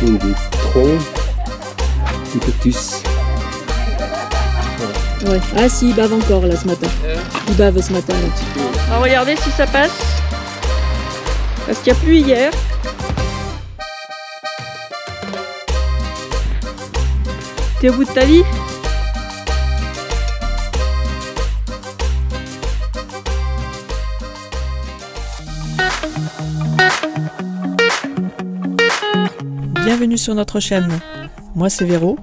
sont des troncs de cactus. Ouais. Ah si, il bave encore là ce matin. Il bave ce matin un petit peu. On va regarder si ça passe. Parce qu'il n'y a plu hier. T'es au bout de ta vie? Bienvenue sur notre chaîne. Moi c'est Véro.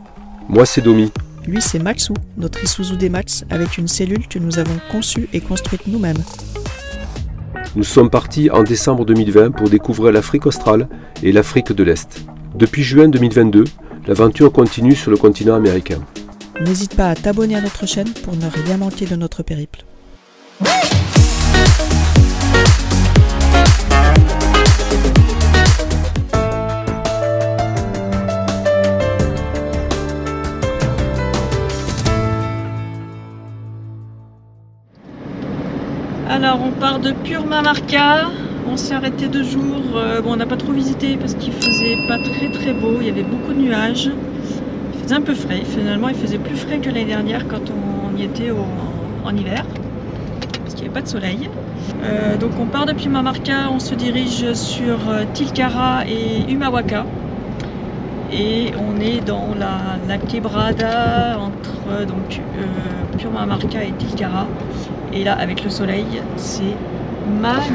Moi c'est Domi. Lui c'est Maxou, notre Isuzu D-Max avec une cellule que nous avons conçue et construite nous-mêmes. Nous sommes partis en décembre 2020 pour découvrir l'Afrique australe et l'Afrique de l'Est. Depuis juin 2022, l'aventure continue sur le continent américain. N'hésite pas à t'abonner à notre chaîne pour ne rien manquer de notre périple. Alors on part de Purmamarca, on s'est arrêté 2 jours, bon on n'a pas trop visité parce qu'il faisait pas très beau, il y avait beaucoup de nuages, il faisait un peu frais, finalement il faisait plus frais que l'année dernière quand on y était en hiver, parce qu'il n'y avait pas de soleil. Donc on part de Purmamarca, on se dirige sur Tilcara et Umawaka, et on est dans la quebrada entre Purmamarca et Tilcara. Et là, avec le soleil, c'est magnifique.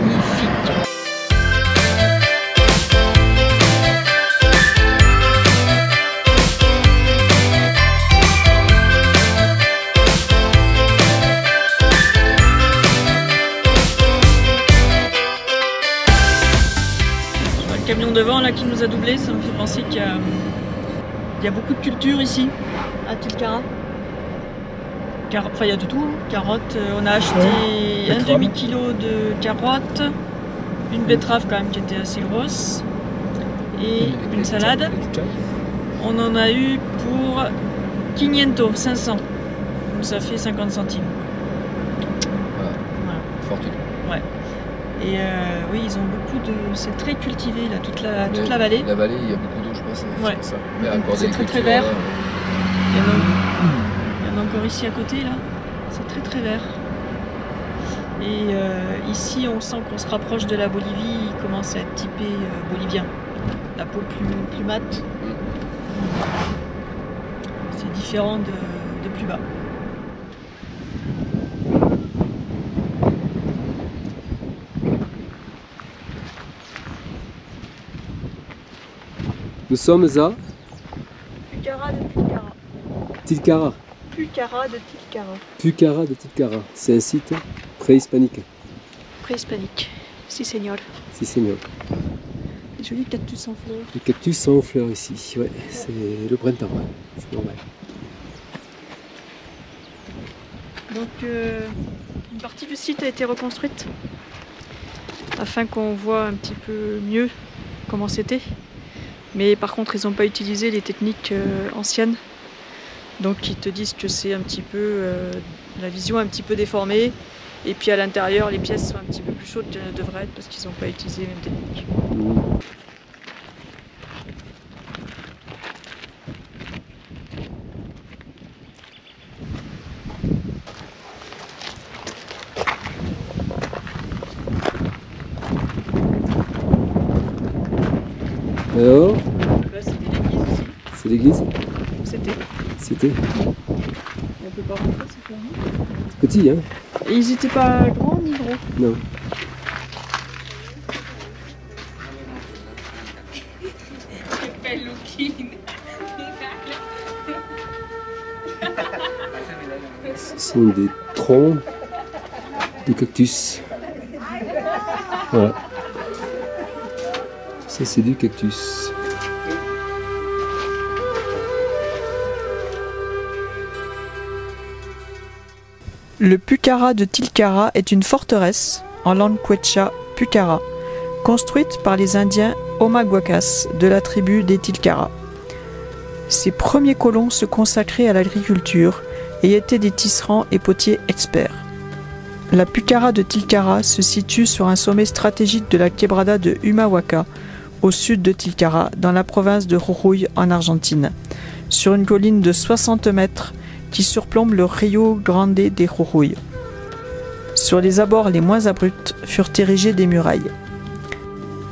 Le camion devant là qui nous a doublé, ça me fait penser qu'il y a beaucoup de culture ici, à Tilcara. Enfin, il y a de tout, carottes, on a acheté un demi-kilo de carottes, une betterave quand même qui était assez grosse, et une salade. On en a eu pour 500, donc ça fait 50 centimes. Voilà. Fortune. Ouais. Et oui, ils ont beaucoup de... C'est très cultivé là, toute la vallée. La vallée, il y a beaucoup d'eau, je pense. Ouais. C'est très vert. Il y en a encore ici à côté là, c'est très vert. Et ici on sent qu'on se rapproche de la Bolivie, il commence à être typé bolivien. La peau plus mate. C'est différent de plus bas. Nous sommes à Pucara de Tilcara. Tilcara. Pucara de Tilcara. Pucara de Tilcara. C'est un site préhispanique. Préhispanique. Si, señor. Si, señor. Des jolis cactus en fleurs. Les cactus sont en fleurs ici. Ouais, c'est le printemps. C'est normal. Donc, une partie du site a été reconstruite afin qu'on voit un petit peu mieux comment c'était. Mais par contre, ils n'ont pas utilisé les techniques anciennes. Donc ils te disent que c'est un petit peu la vision un petit peu déformée, et puis à l'intérieur les pièces sont un petit peu plus chaudes qu'elles ne devraient être parce qu'ils n'ont pas utilisé les mêmes techniques. Alors, Là c'était l'église aussi. c'est l'église? C'était. On peut pas rentrer, c'est fermé. C'est petit, hein? Et ils étaient pas grands ni gros. Non. Ce sont des troncs de cactus. Voilà. Ça c'est du cactus. Le Pucara de Tilcara est une forteresse, en langue quechua Pucara, construite par les Indiens Omaguacas de la tribu des Tilcara. Ces premiers colons se consacraient à l'agriculture et étaient des tisserands et potiers experts. La Pucara de Tilcara se situe sur un sommet stratégique de la quebrada de Umawaka, au sud de Tilcara, dans la province de Jujuy en Argentine, sur une colline de 60 mètres qui surplombe le Rio Grande de Jujuy. Sur les abords les moins abrupts furent érigées des murailles.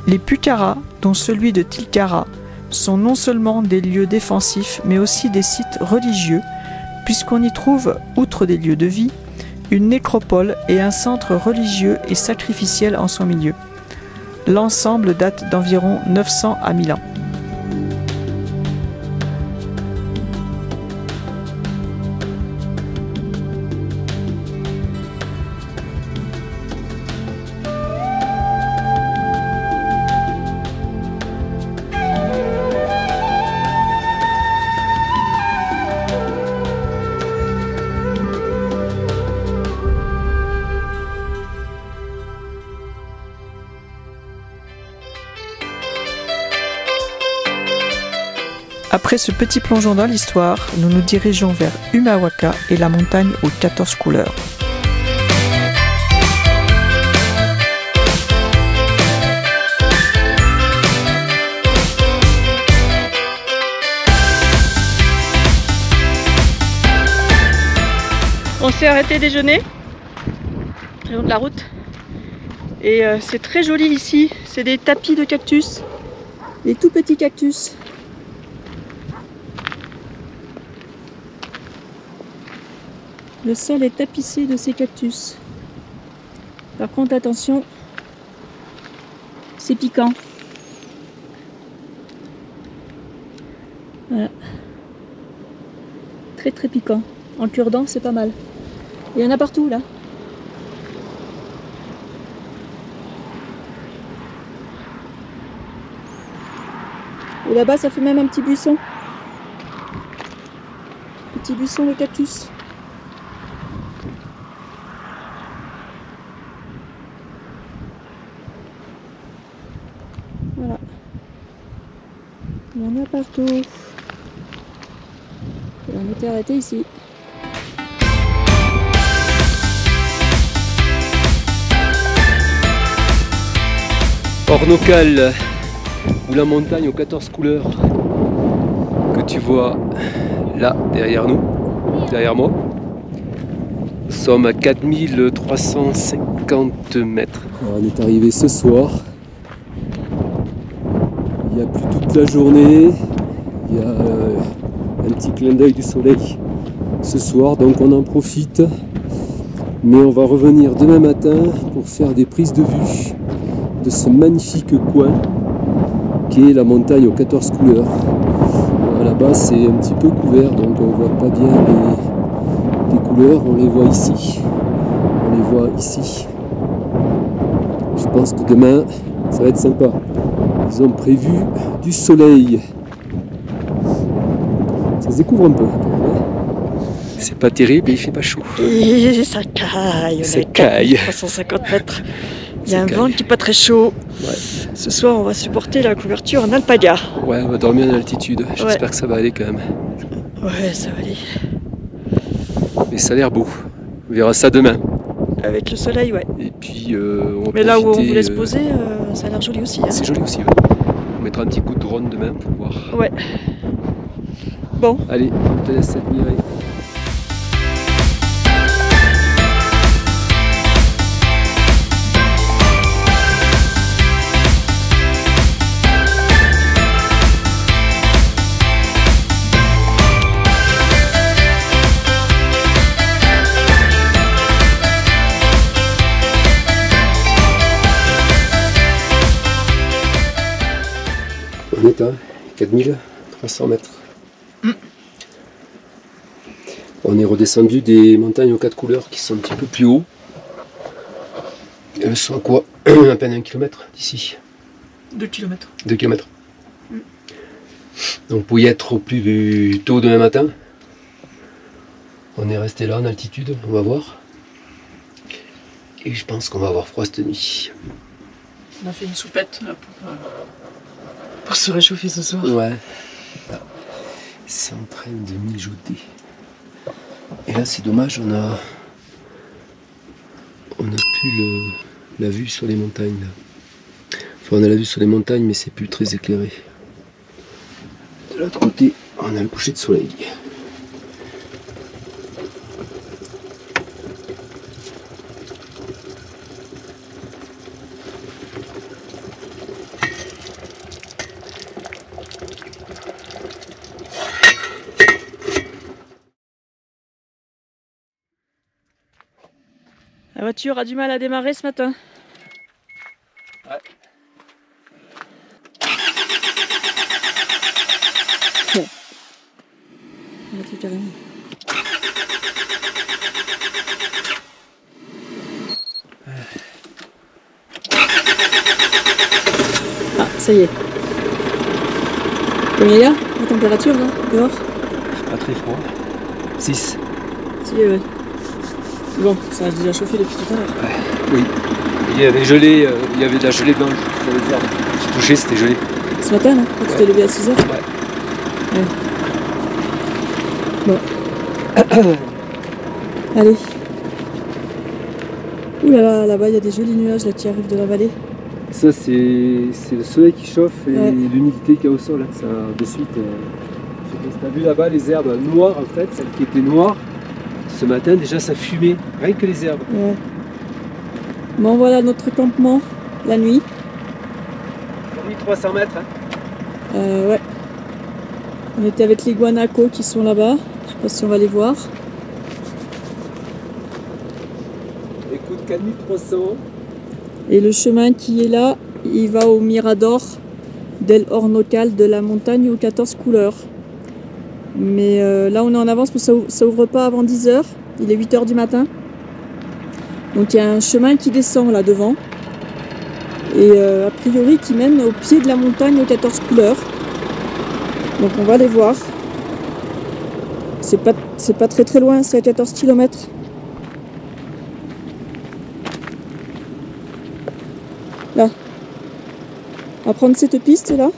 Les pucarás, dont celui de Tilcara, sont non seulement des lieux défensifs, mais aussi des sites religieux, puisqu'on y trouve, outre des lieux de vie, une nécropole et un centre religieux et sacrificiel en son milieu. L'ensemble date d'environ 900 à 1000 ans. Après ce petit plongeon dans l'histoire, nous nous dirigeons vers Humahuaca et la montagne aux 14 couleurs. On s'est arrêté déjeuner le long de la route et c'est très joli ici, c'est des tapis de cactus, des tout petits cactus. Le sol est tapissé de ces cactus. Par contre, attention, c'est piquant. Voilà. Très très piquant. En cure-dent, c'est pas mal. Il y en a partout là. Et là-bas, ça fait même un petit buisson. Petit buisson de cactus. Voilà. Il y en a partout. Et on était arrêté ici. Hornocal, ou la montagne aux 14 couleurs que tu vois là derrière nous, derrière moi. Nous sommes à 4350 mètres. Alors, on est arrivé ce soir. Il n'y a plus toute la journée. Il y a un petit clin d'œil du soleil ce soir, donc on en profite. Mais on va revenir demain matin pour faire des prises de vue de ce magnifique coin qui est la montagne aux 14 couleurs. Là-bas c'est un petit peu couvert, donc on voit pas bien les couleurs, on les voit ici. On les voit ici. Je pense que demain ça va être sympa. Ils ont prévu du soleil. Ça se découvre un peu. C'est pas terrible et il fait pas chaud. Et ça caille, on est à 350 mètres. Il y a un vent qui n'est pas très chaud. Ouais. Ce soir, on va supporter la couverture en alpaga. Ouais, on va dormir en altitude. J'espère que ça va aller quand même. Ouais, ça va aller. Mais ça a l'air beau. On verra ça demain. Avec le soleil, ouais. Et puis, on va mais là où on profiter, vous laisse poser, ça a l'air joli aussi. Hein. C'est joli aussi, ouais. On mettra un petit coup de drone demain pour voir. Ouais. Bon. Allez, on te laisse admirer. On est à 4300 mètres. On est redescendu des montagnes aux 4 couleurs qui sont un petit peu plus haut. Elles sont à quoi? À peine 1 km d'ici. 2 km. 2 km. Donc pour y être au plus tôt demain matin, on est resté là en altitude, on va voir. Et je pense qu'on va avoir froid cette nuit. On a fait une soupette là, pour se réchauffer ce soir. Ouais. C'est en train de mijoter. Et là c'est dommage, on a plus la vue sur les montagnes là. Enfin, on a la vue sur les montagnes, mais c'est plus très éclairé. De l'autre côté, on a le coucher de soleil. La voiture a du mal à démarrer ce matin. Ouais. Bon. On va tout carrément. Ah, ça y est. Combien il y a la température là, dehors? Pas très froid. 6. Si, ouais. Bon, ça a déjà chauffé depuis tout à l'heure. Ouais, oui. Il y avait gelé, il y avait de la gelée blanche sur les arbres. J'ai touché, c'était gelé. Ce matin, là, quand tu t'es levé à 6h? Ouais. Bon. Allez. Ouh là là, là-bas, il y a des jolis nuages là, qui arrivent de la vallée. Ça, c'est le soleil qui chauffe et l'humidité qu'il y a au sol. Hein. Ça, de suite, je sais pas si t'as vu là-bas les herbes noires, en fait, celles qui étaient noires. Ce matin, déjà, ça fumait, rien que les herbes. Ouais. Bon, voilà notre campement, la nuit. 300 mètres. Hein. Ouais. On était avec les guanacos qui sont là-bas. Je sais pas si on va les voir. Écoute, 4300. Et le chemin qui est là, il va au Mirador del Hornocal, de la montagne aux 14 couleurs. Mais là on est en avance parce que ça ouvre pas avant 10h. Il est 8h du matin. Donc il y a un chemin qui descend là devant. Et a priori qui mène au pied de la montagne aux 14 couleurs. Donc on va les voir. C'est pas très loin, c'est à 14 km. Là. On va prendre cette piste là.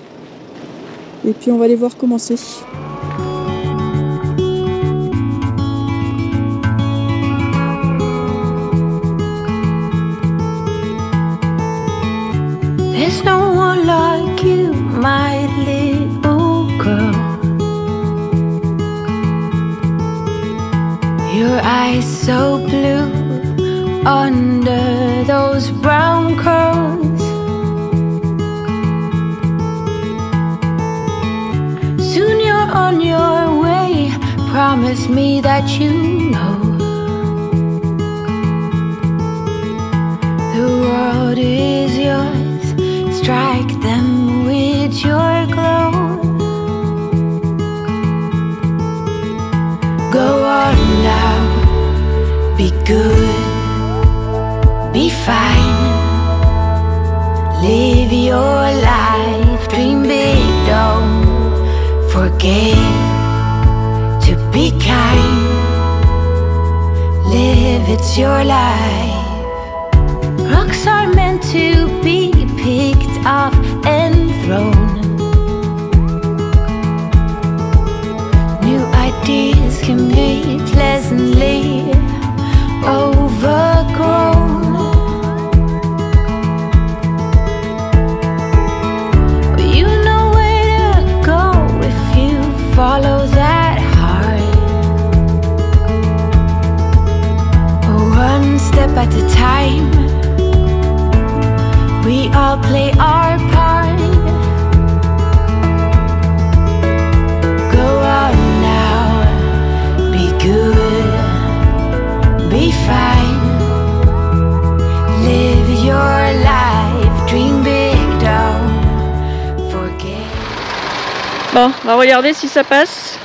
Et puis on va aller voir comment c'est. There's no one like you, my little girl. Your eyes so blue under those brown curls. Soon you're on your way, promise me that you know the world is yours. Strike them with your glow. Go on now, be good, be fine. Live your life, dream big, don't forget to be kind. Live, it's your life. Rocks are meant to be picked up and thrown. New ideas can be pleasantly overgrown. But you know where to go if you follow that heart. One step at a time, we all play our part. Go out now, be good, be fine. Live your life, dream big, don't forget. Bon, on va regarder si ça passe.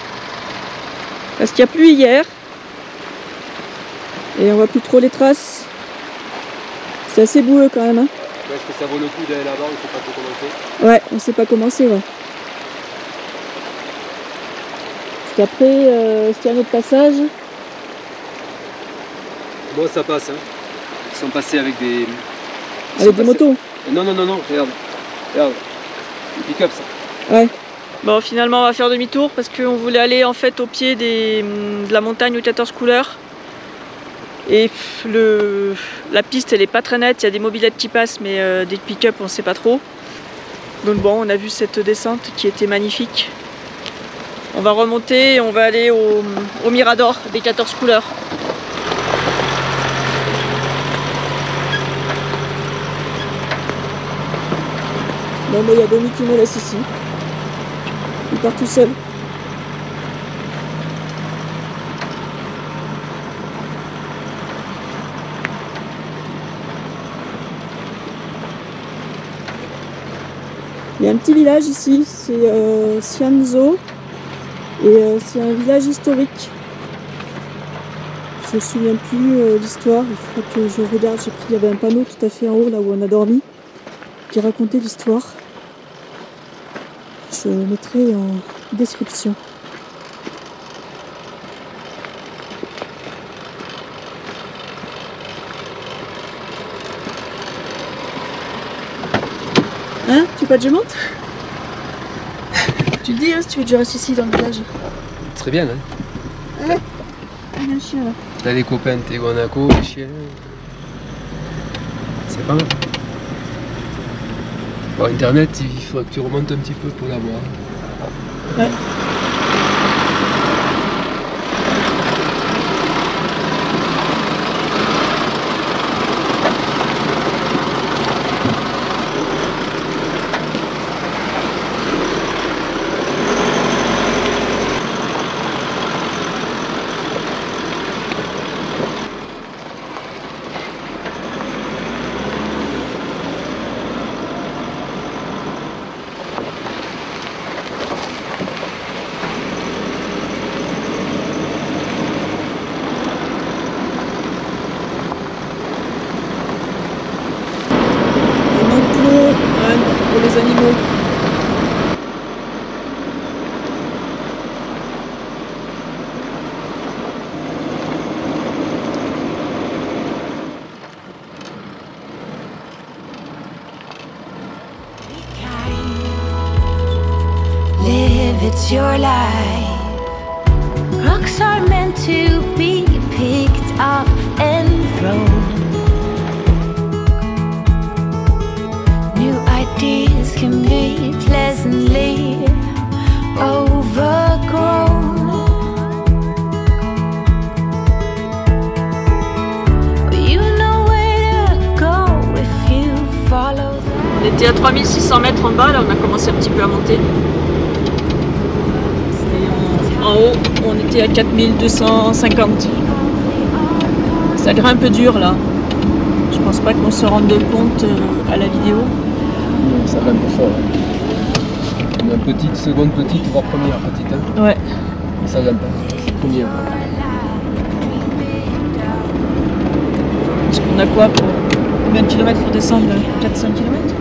Parce qu'il y a plu hier. Et on voit plus trop les traces. C'est assez boueux quand même. Hein. Est-ce que ça vaut le coup d'aller là-bas, on sait pas trop commencer? Ouais, on sait pas commencer, ouais. Parce qu'après, est-ce qu'il y a un autre passage? Moi ça passe, hein. Ils sont passés avec des... Avec des motos? Non, non, non, non, regarde. Regarde. Des pick-up ça. Ouais. Bon, finalement on va faire demi-tour parce qu'on voulait aller en fait au pied de la montagne aux 14 couleurs. Et la piste elle est pas très nette, il y a des mobylettes qui passent mais des pick-up on sait pas trop. Donc bon, on a vu cette descente qui était magnifique. On va remonter et on va aller au Mirador des 14 couleurs. Bon, mais il y a Denis qui me laisse ici. Il part tout seul. Il y a un petit village ici, c'est Cianzo. Et c'est un village historique. Je me souviens plus l'histoire, il faudra que je regarde. Il y avait un panneau tout à fait en haut, là où on a dormi, qui racontait l'histoire. Je le mettrai en description. Hein? Tu veux pas que je monte? Tu le dis, hein, si tu veux que je reste ici dans le village. Très bien, hein. Ouais. Il y a un chien là. T'as les copains de Teguanaco, les chiens. C'est pas mal. Bon, internet, il faudrait que tu remontes un petit peu pour l'avoir. Ouais. Pour les animaux. Live, it's your life. Rocks are meant to be picked up and thrown. New ideas can be pleasantly overgrown. But you know where to go if you follow On était à 3600 mètres en bas, là on a commencé un petit peu à monter. Et en haut, on était à 4250. Ça grimpe dur là. Je pense pas qu'on se rende compte à la vidéo. Ça va un peu fort. Hein. Une petite, seconde petite, voire première petite. Hein. Ouais. Ça va pas. Première. Parce qu'on a quoi pour combien de kilomètres pour descendre? 4-5 km?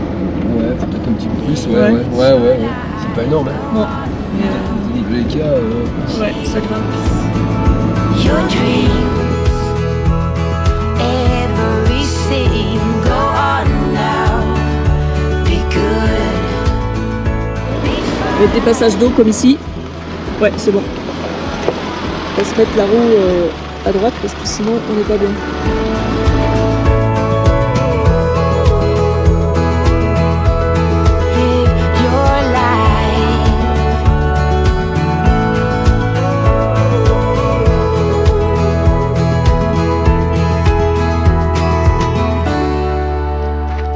Ouais, peut-être un petit peu plus. Ouais. C'est pas énorme. Hein. Non. Dans tous les cas. Ouais, ça grimpe. your dreams. Everything go on now. Be good. Avec des passages d'eau comme ici. Ouais, c'est bon. On va se mettre la roue à droite parce que sinon on n'est pas bien. Live your life.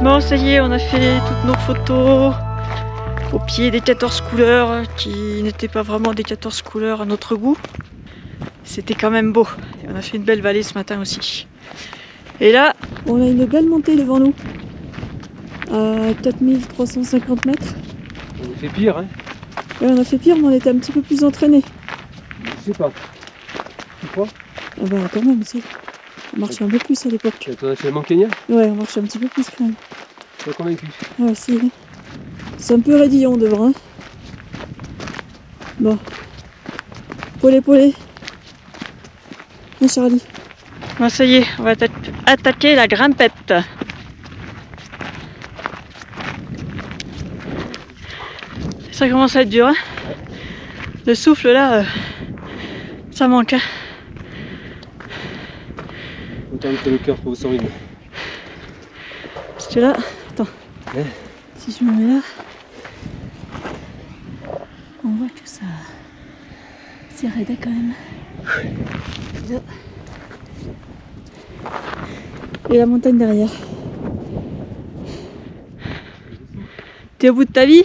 Bon, ça y est, on a fait toutes nos photos au pied des 14 couleurs qui n'étaient pas vraiment des 14 couleurs à notre goût. C'était quand même beau. Et on a fait une belle vallée ce matin aussi. Et là, On a une belle montée devant nous, à 4350 mètres. On a fait pire, hein. Ouais, on a fait pire, mais on était un petit peu plus entraînés. Je sais pas. Tu crois? Ah bah quand même, si. On marchait un peu plus à l'époque. Tu as fait le Mont Kenya? Ouais, on marchait un petit peu plus quand même. Tu m'as convaincu. Ouais, c'est un peu raidillon devant. Hein. Bon. Polé. Hein, Charlie? bon, ça y est, on va attaquer la grimpette. Ça commence à être dur. Hein, le souffle là, ça manque. Hein. Autant que le cœur pour son rythme. Si tu es là, attends. Ouais. Si je me mets là, on voit que ça c'est raide quand même. Là. Et la montagne derrière. T'es au bout de ta vie?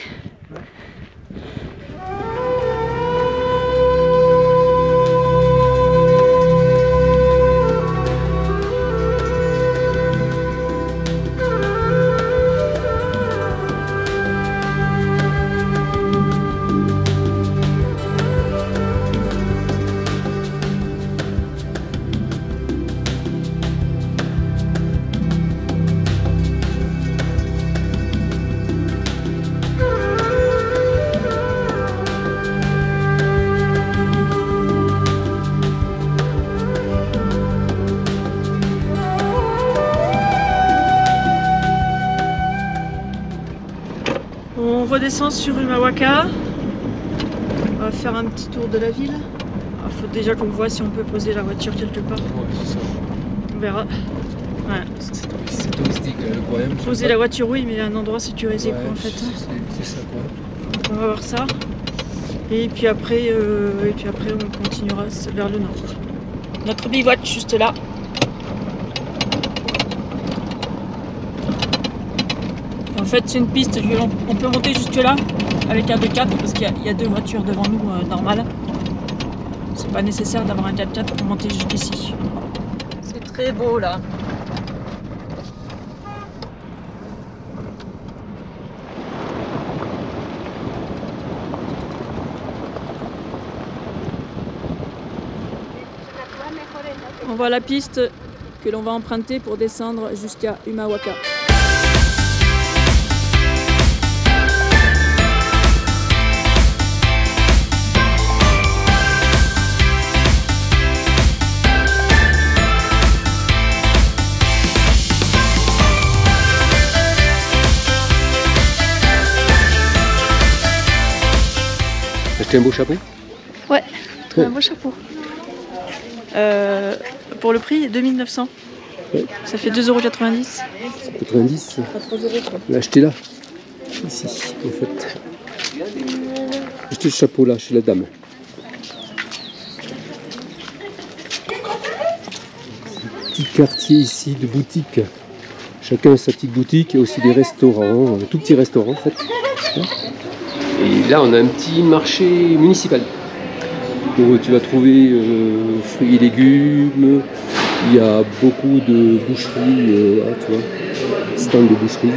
On redescend sur Umawaka. On va faire un petit tour de la ville. Il faut déjà qu'on voit si on peut poser la voiture quelque part. Ouais, c'est ça. On verra. Ouais. C'est touristique le problème. Poser la voiture, oui, mais un endroit sécurisé Ouais, quoi, en fait. C'est ça quoi. Donc on va voir ça. Et puis après, on continuera vers le nord. Notre bivouac juste là. En fait, c'est une piste, on peut monter jusque là avec un 2x4 parce qu'il y a deux voitures devant nous normales. C'est pas nécessaire d'avoir un 4x4 pour monter jusqu'ici. C'est très beau là. On voit la piste que l'on va emprunter pour descendre jusqu'à Umawaka. Acheter un beau chapeau? Ouais, Ouais. un beau chapeau. Pour le prix, 2900. Ouais. Ça fait 2,90 €. 90. Pas 3 € quoi. L'acheter là. Ici, en fait. Acheter le chapeau là, chez la dame. Petit quartier ici de boutiques. Chacun a sa petite boutique et aussi des restaurants, un tout petit restaurant en fait. Et là on a un petit marché municipal où tu vas trouver fruits et légumes. Il y a beaucoup de boucheries, là, tu vois, stand de boucherie.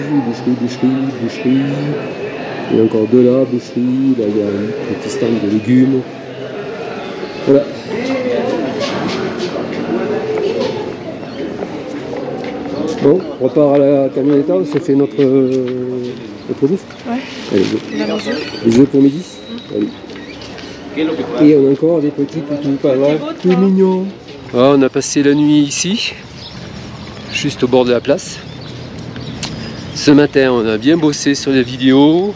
Il y a encore deux là, boucherie, là il y a un petit stand de légumes. Voilà. Bon, on repart à la camionnetta, on se fait notre bouffe. Ouais. Allez, go. Il a nos œufs. Les œufs pour midi. Allez. Et on a encore des petits toutous pas loin, tout mignons. Ah, on a passé la nuit ici, juste au bord de la place. Ce matin, on a bien bossé sur les vidéos.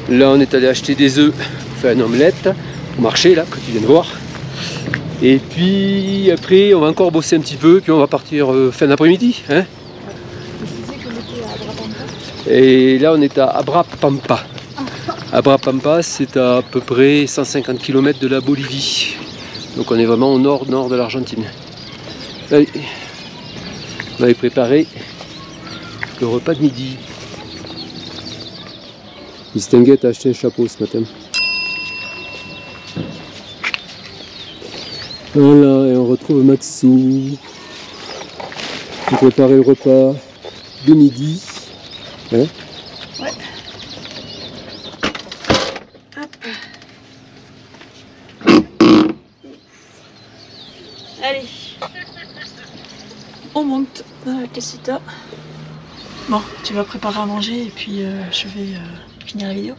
Là, on est allé acheter des œufs pour faire une omelette au marché, là, que tu viens de voir. Et puis après, on va encore bosser un petit peu, puis on va partir fin d'après-midi. Hein. Et là, on est à Abrapampa. Abrapampa, c'est à peu près 150 km de la Bolivie. Donc on est vraiment au nord de l'Argentine. Allez, on avait préparé le repas de midi. Distinguette a acheté un chapeau ce matin. Voilà, et on retrouve Matsu qui préparait le repas de midi. Hein? Ouais. Hop. Allez. On monte dans la casita. Bon, tu vas préparer à manger et puis je vais finir la vidéo.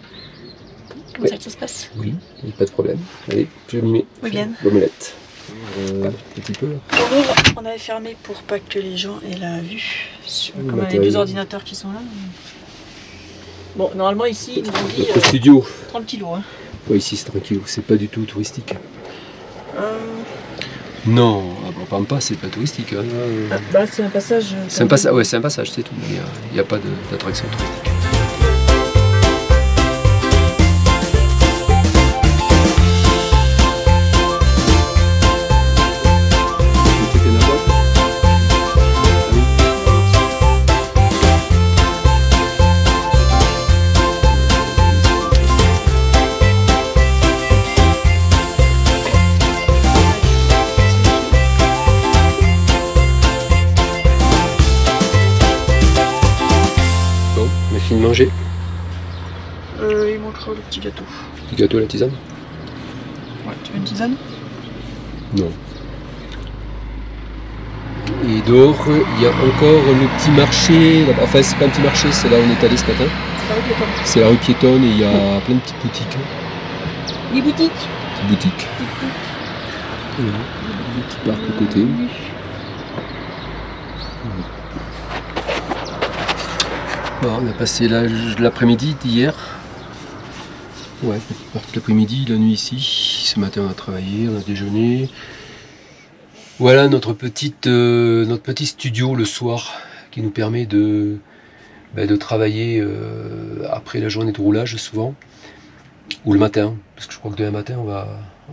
Comment ça que ça se passe? Oui, pas de problème. Allez, je m'y mets. Oui, bien. L'omelette. Un petit peu. On ouvre, on avait fermé pour pas que les gens aient la vue. Comme on a les matériel. deux ordinateurs qui sont là. Bon, normalement ici, ils nous ont dit Notre studio. 30 kilos. Hein. Ouais, ici c'est tranquille, c'est pas du tout touristique. Non, Pampa, c'est pas touristique. Hein. Bah, c'est un passage. C'est un passage, ouais, c'est un passage, c'est tout. Il n'y a pas d'attraction touristique. De manger. Il manquera le petit gâteau. Petit gâteau à la tisane? Ouais, tu veux une tisane? Non. Et dehors, il y a encore le petit marché. Enfin, c'est pas un petit marché, c'est là où on est allé ce matin. C'est la rue piétonne et il y a plein de petites boutiques. Les boutiques? Petites boutiques. Voilà. Un petit parc à côté. Bon, on a passé l'après-midi d'hier. Ouais, l'après-midi, la nuit ici. Ce matin, on a travaillé, on a déjeuné. Voilà notre petit studio le soir qui nous permet de travailler après la journée de roulage souvent. Ou le matin, parce que je crois que demain matin, on va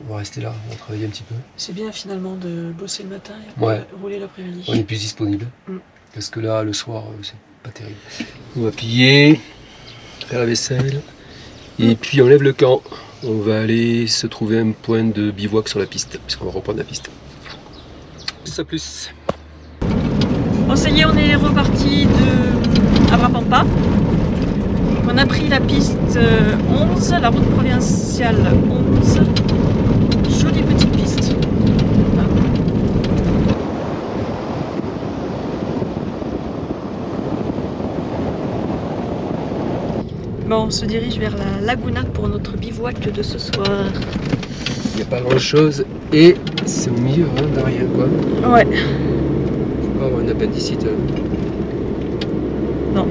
rester là, on va travailler un petit peu. C'est bien finalement de bosser le matin et ouais. Rouler l'après-midi. On est plus disponible. Parce que là, le soir, c'est pas terrible. On va plier, faire la vaisselle, et puis on lève le camp. On va aller se trouver un point de bivouac sur la piste, puisqu'on va reprendre la piste. Ça plus. Bon, ça y est, on est reparti de Abrapampa. On a pris la piste 11, la route provinciale 11. Jolie petite piste. Bon, on se dirige vers la Laguna pour notre bivouac de ce soir. Il n'y a pas grand chose et c'est au milieu hein, de rien quoi. Ouais. Faut pas avoir une appendicite. Non.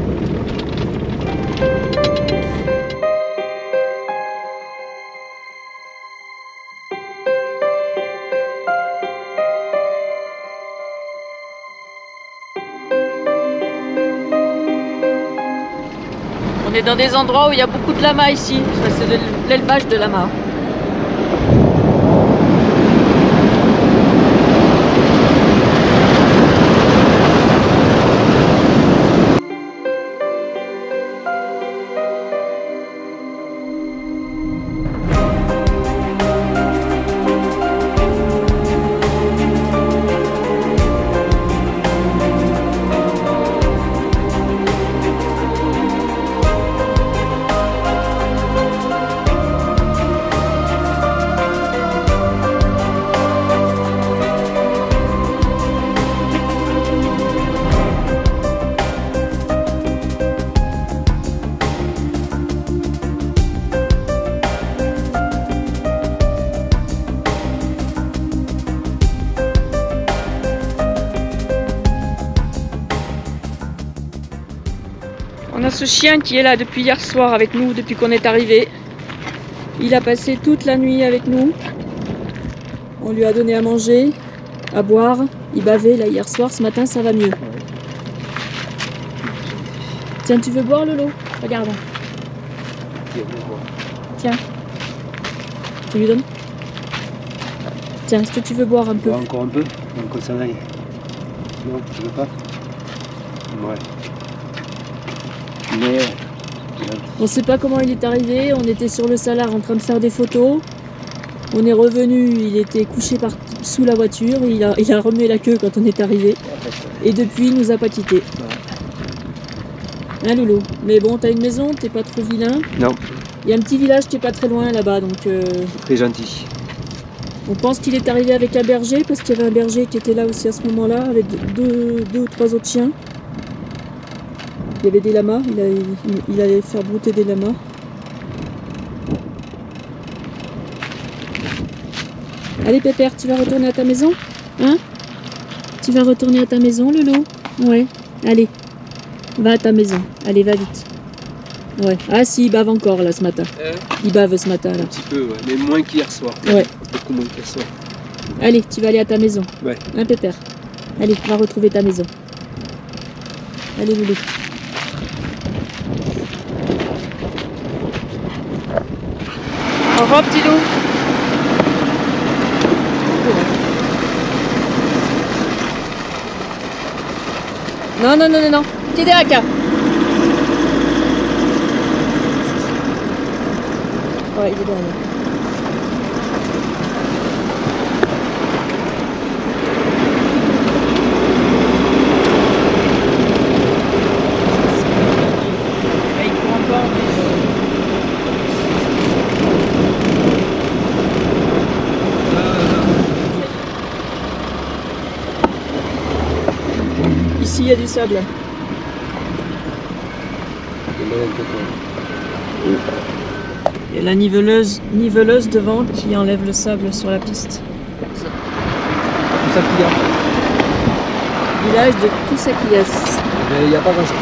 On est dans des endroits où il y a beaucoup de lamas ici. C'est de l'élevage de lamas. On a ce chien qui est là depuis hier soir avec nous, depuis qu'on est arrivé. Il a passé toute la nuit avec nous. On lui a donné à manger, à boire. Il bavait là hier soir, ce matin ça va mieux. Tiens, tu veux boire Lolo? Regarde. Tiens. Tu lui donnes? Tiens, est-ce que tu veux boire un peu? Encore un peu? Encore ça aille. Non, tu veux pas? Ouais. Mais on ne sait pas comment il est arrivé, on était sur le salar en train de faire des photos. On est revenu, il était couché sous la voiture, il a remué la queue quand on est arrivé. Et depuis, il nous a pas quittés. Hein Loulou? Mais bon, t'as une maison, t'es pas trop vilain. non, Il y a un petit village qui est pas très loin là-bas, donc très gentil. on pense qu'il est arrivé avec un berger, parce qu'il y avait un berger qui était là aussi à ce moment-là, avec deux ou trois autres chiens. Il y avait des lamas, il allait faire brouter des lamas. Allez Pépère, tu vas retourner à ta maison? Hein? Tu vas retourner à ta maison, Lolo? Ouais, allez. Va à ta maison. Allez, va vite. Ouais. Ah si, il bave encore là ce matin. Il bave ce matin là. Un petit peu, ouais. Mais moins qu'hier soir. Ouais. Beaucoup moins qu'hier soir. Allez, tu vas aller à ta maison. Ouais. Hein, Pépère? Allez, va retrouver ta maison. Allez, Loulou. Au revoir, petit loup. Non, non, non, non, non. Kideraka. Ouais, il est derrière. Il court encore, mais... Ici, il y a du sable. Il y a la niveleuse devant qui enlève le sable sur la piste. Village de Toussaquias. Il n'y a pas grand chose.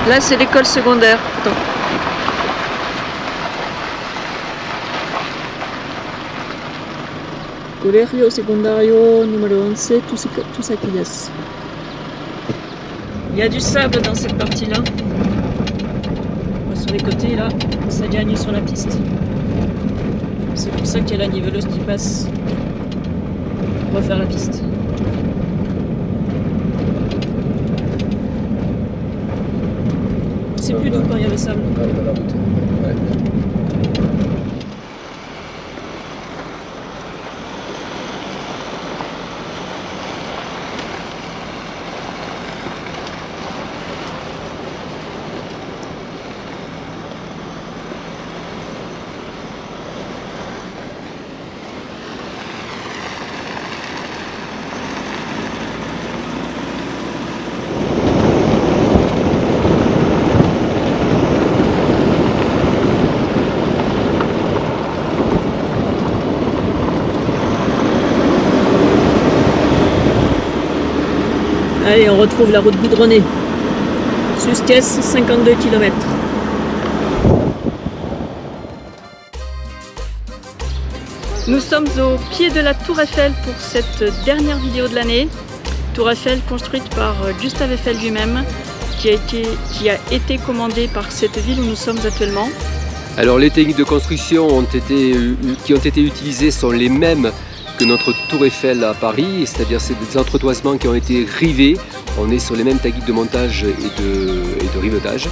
Là, c'est l'école secondaire. Attends. Colegio Secundario numéro 11, Toussaquias. Il y a du sable dans cette partie-là. Sur les côtés, là, ça gagne sur la piste. C'est pour ça qu'il y a la niveleuse qui passe pour refaire la piste. C'est plus doux quand il y a le sable. Allez, on retrouve la route goudronnée. Susques, 52 km. Nous sommes au pied de la Tour Eiffel pour cette dernière vidéo de l'année. Tour Eiffel construite par Gustave Eiffel lui-même, qui a été commandée par cette ville où nous sommes actuellement. Alors les techniques de construction qui ont été utilisées sont les mêmes que notre Tour Eiffel à Paris, c'est-à-dire c'est des entretoisements qui ont été rivés. On est sur les mêmes techniques de montage et de rivetage.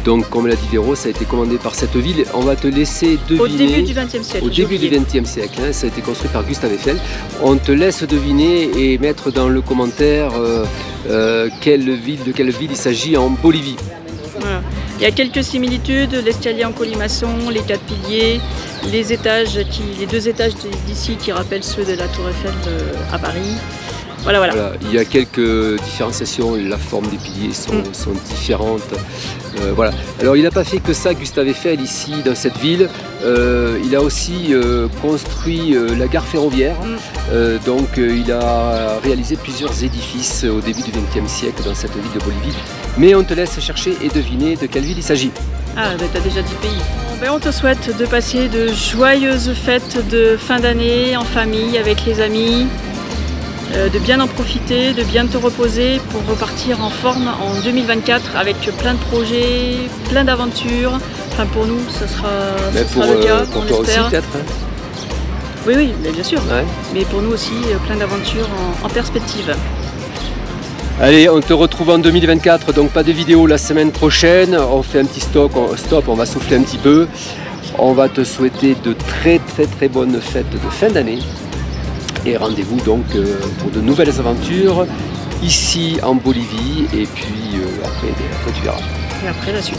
Donc comme l'a dit Véro, ça a été commandé par cette ville. On va te laisser deviner. Au début du XXe siècle. Au début du XXe siècle, hein, ça a été construit par Gustave Eiffel. On te laisse deviner et mettre dans le commentaire de quelle ville il s'agit en Bolivie. Voilà. Il y a quelques similitudes, l'escalier en colimaçon, les 4 piliers, les deux étages d'ici qui rappellent ceux de la Tour Eiffel à Paris. Voilà, voilà. Voilà. Il y a quelques différenciations, la forme des piliers sont différentes. Voilà. Alors il n'a pas fait que ça, Gustave Eiffel, ici dans cette ville. Il a aussi construit la gare ferroviaire. Donc il a réalisé plusieurs édifices au début du XXe siècle dans cette ville de Bolivie. Mais on te laisse chercher et deviner de quelle ville il s'agit. Ah, ben t'as déjà 10 pays. Bon, ben, on te souhaite de passer de joyeuses fêtes de fin d'année en famille, avec les amis. De bien en profiter, de bien te reposer pour repartir en forme en 2024 avec plein de projets, plein d'aventures. Enfin pour nous, ce sera le cas, pour toi aussi peut-être hein. Oui, oui, bien sûr. Ouais. Mais pour nous aussi, plein d'aventures en perspective. Allez, on te retrouve en 2024, donc pas de vidéo la semaine prochaine. On fait un petit stop, on va souffler un petit peu. On va te souhaiter de très bonnes fêtes de fin d'année. Et rendez-vous donc pour de nouvelles aventures ici en Bolivie et puis après tu verras. Et après la suite.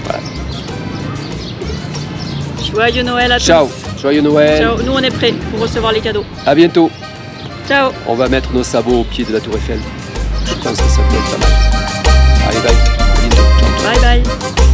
Voilà. Joyeux Noël à tous. Ciao, joyeux Noël. Ciao, nous on est prêts pour recevoir les cadeaux. À bientôt. Ciao. On va mettre nos sabots au pied de la Tour Eiffel. Je pense que ça peut être pas mal. Allez, bye. À bientôt. Ciao. Bye bye.